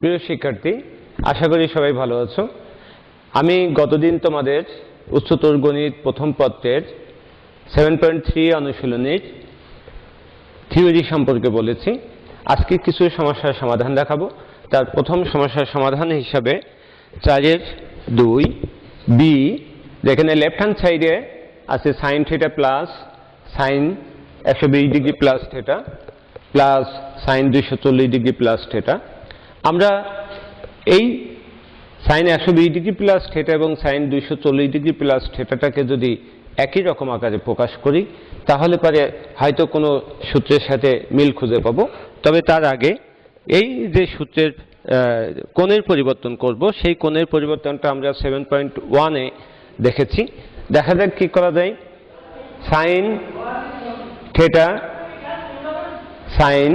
প্রিয় শিক্ষার্থী, আশা করি সবাই ভালো আছো। আমি গতদিন তোমাদের উচ্চতর গণিত প্রথম পত্রের 7.3 অনুশীলনীর থিওরি সম্পর্কে বলেছি। আজকে কিছু সমস্যার সমাধান দেখাবো। তার প্রথম সমস্যার সমাধান হিসাবে 4.2 বি, যেখানে লেফট হ্যান্ড সাইডে আছে sign theta plus sign 120 degree plus theta plus sign 240 degree plus theta. আমরা এই সাইন 120 ডিগ্রি প্লাস থিটা এবং সাইন 240 ডিগ্রি প্লাস থিটাটাকে যদি একই রকম আকারে প্রকাশ করি তাহলে পরে হয়তো কোনো সূত্রের সাথে মিল খুঁজে পাবো। তবে তার আগে এই যে সূত্রের কোণের পরিবর্তন করব, সেই কোণের পরিবর্তনটা আমরা 7.1-এ দেখেছি। দেখা যাক কি করা যায়। সাইন থিটা সাইন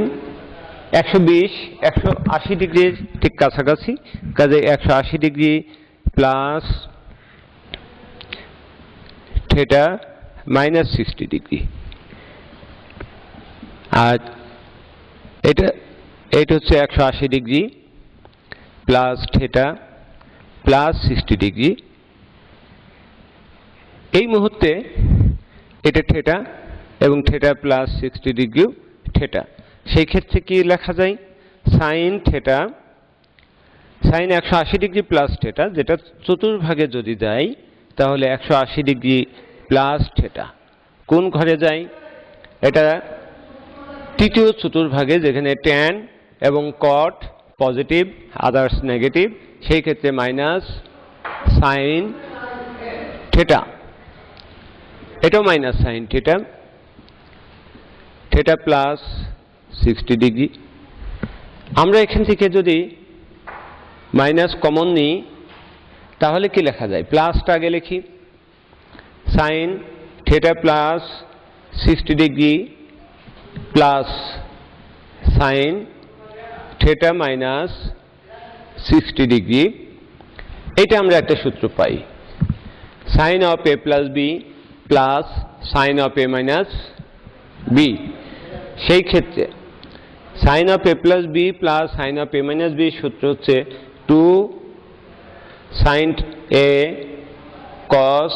180 ডিগ্রির ঠিক কাছাকাছি, কাজে 180 degree plus theta minus 60 degree, আর এটা হচ্ছে 180 degree plus theta plus 60 degree. এই মুহূর্তে এটা থিটা এবং থিটা প্লাস 60 ডিগ্রিও থিটা। সেই ক্ষেত্রে কি লেখা যায়? Sign theta sign 180 degree plus theta, যেটা চতুর্ভাগে যদি যায় তাহলে 180 ডিগ্রি প্লাস থিটা কোন ঘরে যায়? এটা তৃতীয় চতুর্ভাগে, যেখানে ট্যান এবং কট পজিটিভ, আদার্স নেগেটিভ। সেই ক্ষেত্রে মাইনাস সাইন থিটা, এটাও minus sine theta, theta plus 60 degree. আমরা এখান থেকে যদি মাইনাস কমন নিই তাহলে কি লেখা যায়? প্লাসটা আগে লিখি। Sine theta plus 60 degree plus sine theta minus 60 degree. এটা আমরা একটা সূত্র পাই, sine of A plus B plus sine of A minus B. সেই ক্ষেত্রে sine of A plus B plus sine of A minus B সূত্র হচ্ছে 2 sine A cos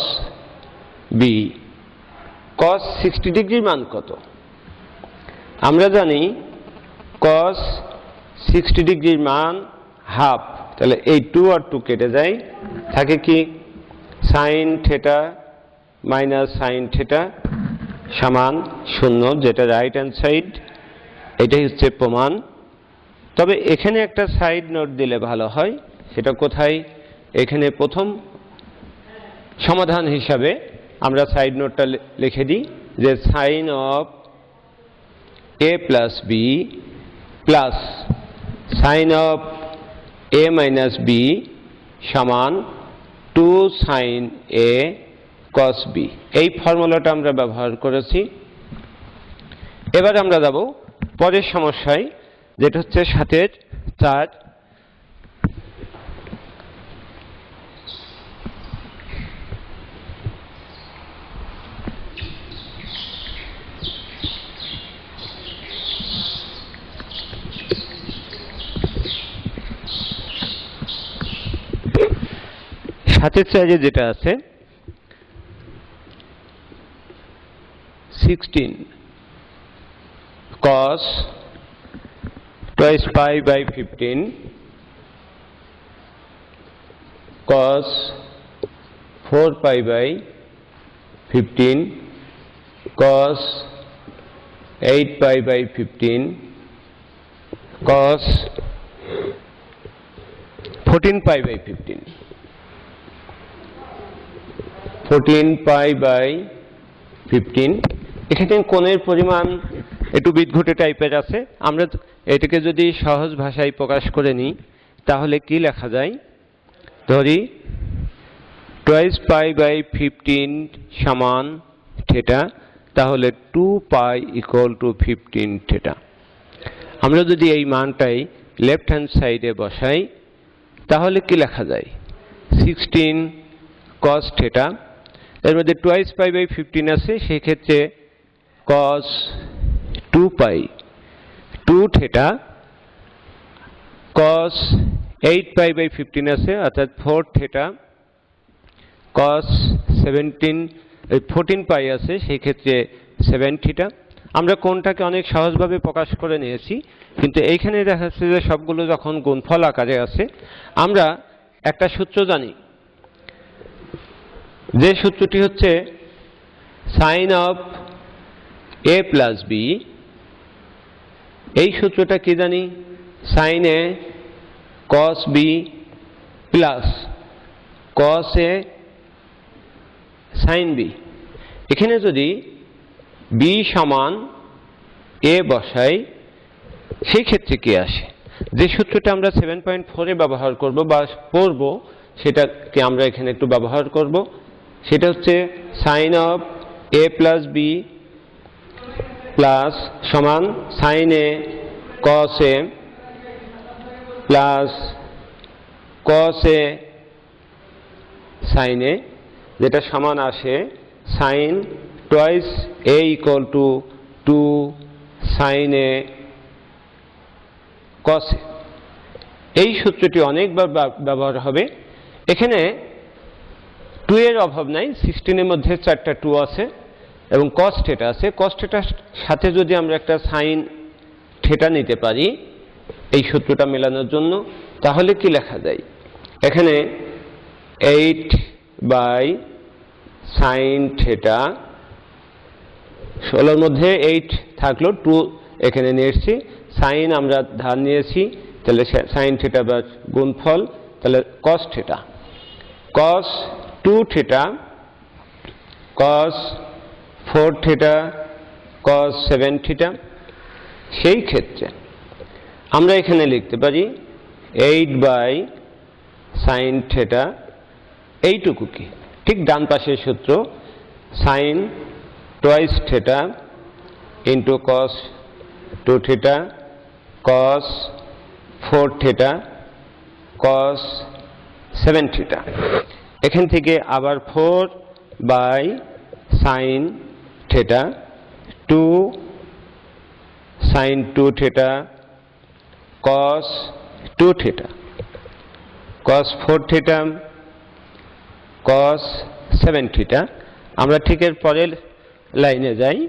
B. কস 60 ডিগ্রির মান কত? আমরা জানি কস 60 ডিগ্রির মান হাফ, তাহলে এই 2 আর 2 কেটে যায়, থাকে কি sign theta minus sine theta সমান 0, যেটা রাইট হ্যান্ড সাইড। এটাই হচ্ছে প্রমাণ। তবে এখানে একটা সাইড নোট দিলে ভালো হয়। সেটা কোথায়? এখানে প্রথম সমাধান হিসাবে আমরা সাইড নোটটা লিখে দিই যে sine of A plus B plus sine of A minus B সমান 2 সাইন এ কস বি। এই ফর্মুলাটা আমরা ব্যবহার করেছি। এবার আমরা যাব পরের সমস্যায়, যেটা হচ্ছে 7.4। সাথে চাইলে যেটা আছে 16 cos twice pi by 15 cos 4 pi by 15 cos 8 pi by 15 cos 14 pi by 15 14 pi by 15। এখানে কোণের পরিমাণ একটু বিদঘুটে টাইপের আছে। আমরা এটাকে যদি সহজ ভাষায় প্রকাশ করে নিই তাহলে কি লেখা যায়? ধরি টুয়াইস পাই বাই 15 সমান থিটা, তাহলে 2 পাই ইকুয়াল টু 15 থিটা। আমরা যদি এই মানটাই লেফট হ্যান্ড সাইডে বসাই তাহলে কি লেখা যায়? 16 cos থিটা, এর মধ্যে টুয়াইস পাই বাই 15 আছে, সেই ক্ষেত্রে cos 2 pi 2 theta cos 8 pi by 15 আছে, অর্থাৎ 4 থিটা cos 14 পাই আছে, সেই ক্ষেত্রে 7 থিটা। আমরা কোণটাকে অনেক সহজভাবে প্রকাশ করে নিয়েছি, কিন্তু এইখানে দেখা যাচ্ছে যে সবগুলো যখন গুণফল আকারে আছে, আমরা একটা সূত্র জানি, যে সূত্রটি হচ্ছে sine of a plus B. এই সূত্রটা কি জানি? Sine A cos B plus cos A sine B. এখানে যদি বি সমান এ বসাই, সেই ক্ষেত্রে কি আসে? যে সূত্রটা আমরা 7.4-এ ব্যবহার করব বা পড়ব, সেটাকে আমরা এখানে একটু ব্যবহার করব। সেটা হচ্ছে sine of A plus B plus সমান sine A cos A plus cos A sine A, যেটা সমান আসে sine twice A equal to 2 sine A cos A. এই সূত্রটি অনেকবার ব্যবহার হবে। এখানে 2 এর অভাব নাই, 16-এর মধ্যে 4টা 2 আছে এবং cos থিটা আছে। cos থিটার সাথে যদি আমরা একটা সাইন থিটা নিতে পারি এই সূত্রটা মেলানোর জন্য, তাহলে কি লেখা যায়? এখানে 8 বাই সাইন থিটা, 16-এর মধ্যে 8 থাকলো, 2 এখানে নিয়ে এসেছি, সাইন আমরা ধার নিয়েছি, তাহলে সাইন থিটা বা গুণফল, তাহলে cos theta, cos 2 theta, cos 4 theta, cos 7 theta. সেই ক্ষেত্রে আমরা এখানে লিখতে পারি 8 বাই সাইন থিটা, এইটুকু কি ঠিক ডান পাশের সূত্র, sine twice theta into cos 2 theta, cos 4 theta, cos 7 theta. এখান থেকে আবার 4 by sine theta, 2 sine 2 theta, cos 2 theta, cos 4 theta, cos 7 theta. আমরা ঠিক এর পরের লাইনে যাই।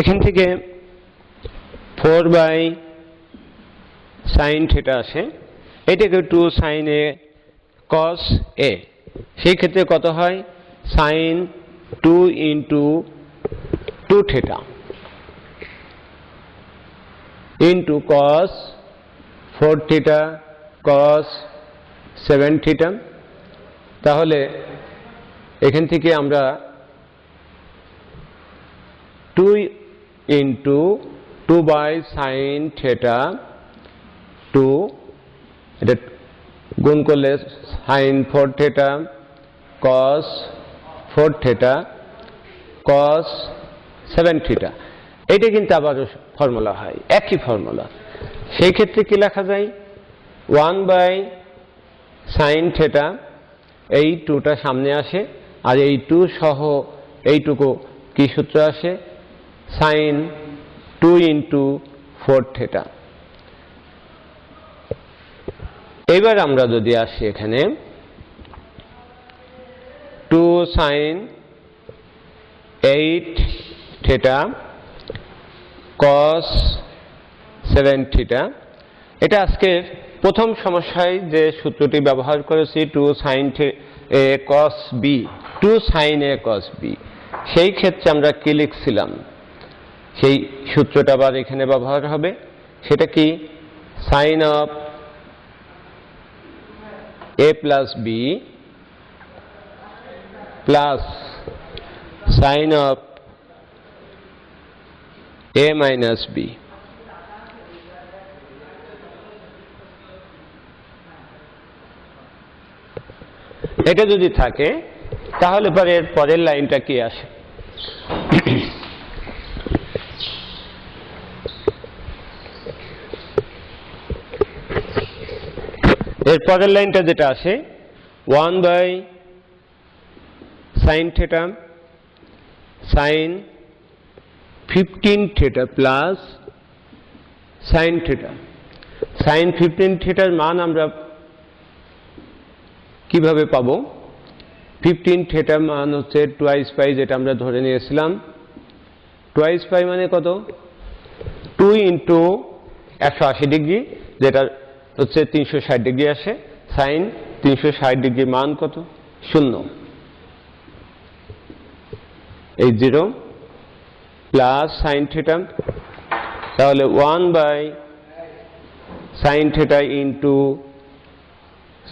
এখান থেকে 4 বাই সাইন থিটা আসে, এটাকে 2 সাইন এ কস এ, সেই ক্ষেত্রে কত হয়? Sine 2 into 2 theta into cos 4 theta, cos 7 theta. তাহলে এখান থেকে আমরা 2 ইন্টু 2 বাই সাইন থিটা 2, এটা গুণ করলে সাইন 4 থিটা, কস 4 থিটা, কস 7 থিটা। এটা কিন্তু আবার ফর্মুলা হয়, একই ফর্মুলা। সেই ক্ষেত্রে কি লেখা যায়? 1 বাই সাইন থিটা, এই 2টা সামনে আসে, আর এই 2 সহ এইটুকু কি সূত্র আসে? Sine 2 into 4 theta. এবার আমরা যদি আসি এখানে 2 সাইন 8 থিটা, cos 7 থিটা। এটা আজকে প্রথম সমস্যায় যে সূত্রটি ব্যবহার করেছি, 2 সাইন এ cos বি, 2 সাইন এ cos বি, সেই ক্ষেত্রে আমরা কি লিখছিলাম? সেই সূত্রটা আবার এখানে ব্যবহার হবে। সেটা কি? Sine of A plus B plus sine of A minus B. এটা যদি থাকে তাহলে পরে এর পরের লাইনটা কি আসে? এর পরের লাইনটা যেটা আসে 1 by sine theta sine 15 theta plus sine theta. Sine 15 থিটার মান আমরা কিভাবে পাবো? 15 থিটার মান হচ্ছে টুয়াইস পাই, যেটা আমরা ধরে নিয়েছিলাম। টুয়াইস পাই মানে কত? 2 ইন্টু 180 ডিগ্রি, যেটা হচ্ছে 360 ডিগ্রি আসে। সাইন 360 ডিগ্রি মান কত? 0। এই 0 প্লাস সাইন থিটা, তাহলে 1 by sine theta into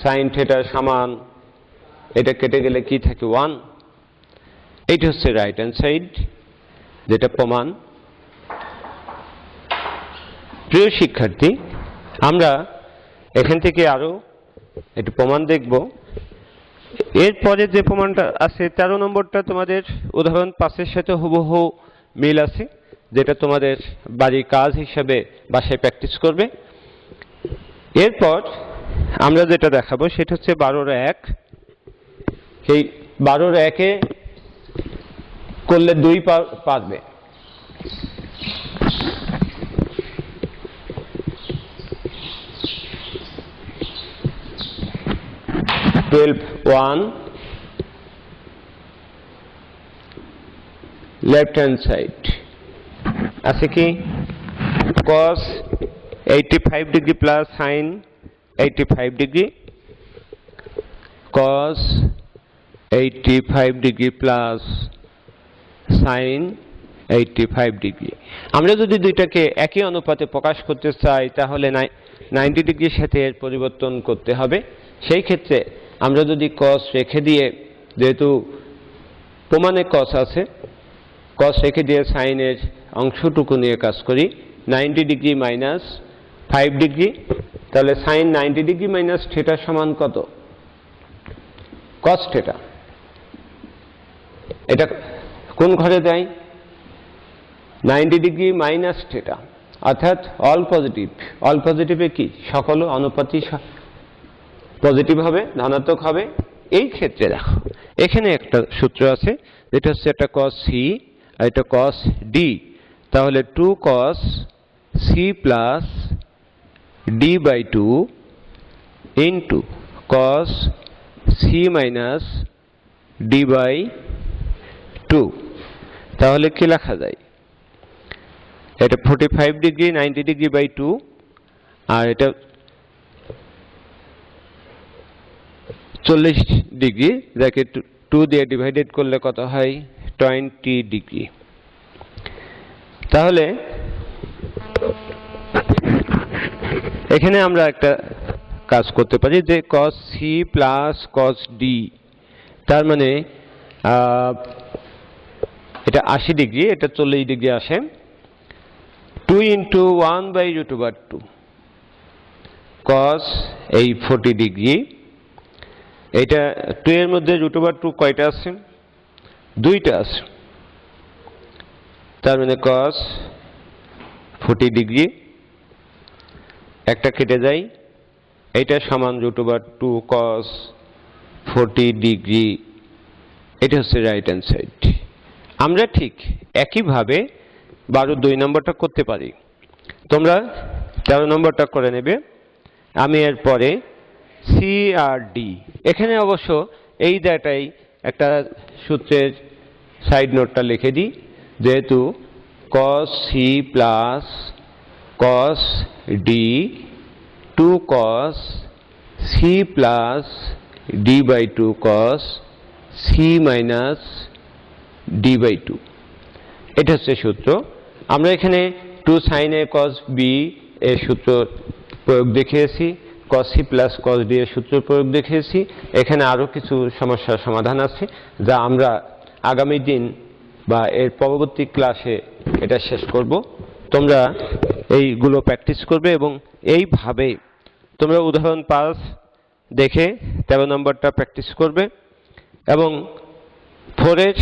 sine theta সমান, এটা কেটে গেলে কি থাকে? 1। এইটা হচ্ছে রাইট হ্যান্ড সাইড, যেটা প্রমাণ। প্রিয় শিক্ষার্থী, আমরা এখান থেকে আরো একটু প্রমাণ দেখব। এরপরে যে প্রমাণটা আছে 13 নম্বরটা তোমাদের উদাহরণ 5-এর সাথে হুবহু মিল আছে, যেটা তোমাদের বাড়ির কাজ হিসাবে বাসায় প্র্যাকটিস করবে। এরপর আমরা যেটা দেখাবো সেটা হচ্ছে 12-র 1। এই 12-র 1-এ করলে 2 পারবে। 12 1 লেফট হ্যান্ড সাইড আছে কি? cos 85 degree plus sign 85 degree, cos 85 degree plus sign 85 degree. আমরা যদি দুইটাকে একই অনুপাতে প্রকাশ করতে চাই তাহলে 90 ডিগ্রির সাথে এর পরিবর্তন করতে হবে। সেই ক্ষেত্রে আমরা যদি cos রেখে দিয়ে, যেহেতু প্রমাণে cos আছে, cos রেখে দিয়ে সাইনের অংশটুকু নিয়ে কাজ করি, 90 ডিগ্রি মাইনাস 5 ডিগ্রি, তাহলে সাইন 90 ডিগ্রি মাইনাস থিটা সমান কত? cos theta. এটা কোন ঘরে যায়? 90 ডিগ্রি মাইনাস থিটা, অর্থাৎ অল পজিটিভ। অল পজিটিভে কি? সকল অনুপাতই পজিটিভ হবে, ধনাত্মক হবে। এই ক্ষেত্রে দেখো এখানে একটা সূত্র আছে, যেটা হচ্ছে একটা cos c আর এটা cos d। তাহলে 2 cos c plus d by 2 into cos c minus d by 2। তাহলে কি লেখা যায়? এটা 45 ডিগ্রি 90 ডিগ্রি বাই 2, আর এটা 40 ডিগ্রি, যাকে 2 দিয়ে ডিভাইডেড করলে কত হয়? 20 ডিগ্রি। তাহলে এখানে আমরা একটা কাজ করতে পারি যে cos c plus cos d, তার মানে এটা 80 ডিগ্রি, এটা 40 ডিগ্রি আসে। 2 into 1 by root over 2 cos এই 40 ডিগ্রি। এটা 2 এর মধ্যে রুট ওভার 2 কয়টা আছে? 2টা আছে। তার মানে cos 40 ডিগ্রি, একটা কেটে যায়, এটা সমান রুট ওভার 2 cos 40 ডিগ্রি। এটা হচ্ছে রাইট হ্যান্ড সাইড। আমরা ঠিক একইভাবে 12-2 নম্বরটা করতে পারি। তোমরা 13 নম্বরটা করে নেবে। আমি এরপরে সি আর ডি, এখানে অবশ্য এই জায়গাটাই একটা সূত্রের সাইড নোটটা লিখে দিই, যেহেতু cos c plus cos d 2 cos c plus d by 2 cos c minus d by 2। এটা হচ্ছে সূত্র। আমরা এখানে 2 sin a cos b এর সূত্র প্রয়োগ দেখিয়েছি, cos c plus cos d এর সূত্র প্রয়োগ দেখিয়েছি। এখানে আরো কিছু সমস্যার সমাধান আছে, যা আমরা আগামী দিন বা এর পরবর্তী ক্লাসে এটা শেষ করব। তোমরা এইগুলো প্র্যাকটিস করবে এবং এইভাবে তোমরা উদাহরণ 5 দেখে 13 নম্বরটা প্র্যাকটিস করবে। এবং 4-এর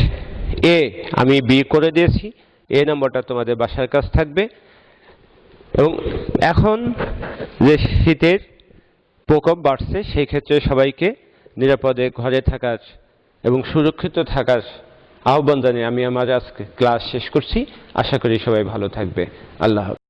এ আমি বি করে দিয়েছি, এ নম্বরটা তোমাদের বাসার কাজ থাকবে। এবং এখন যে শীতের প্রকোপ বাড়ছে, সেই ক্ষেত্রে সবাইকে নিরাপদে ঘরে থাকার এবং সুরক্ষিত থাকার আহ্বান জানিয়ে আমি আমার আজকে ক্লাস শেষ করছি। আশা করি সবাই ভালো থাকবে। আল্লাহ হাফেজ।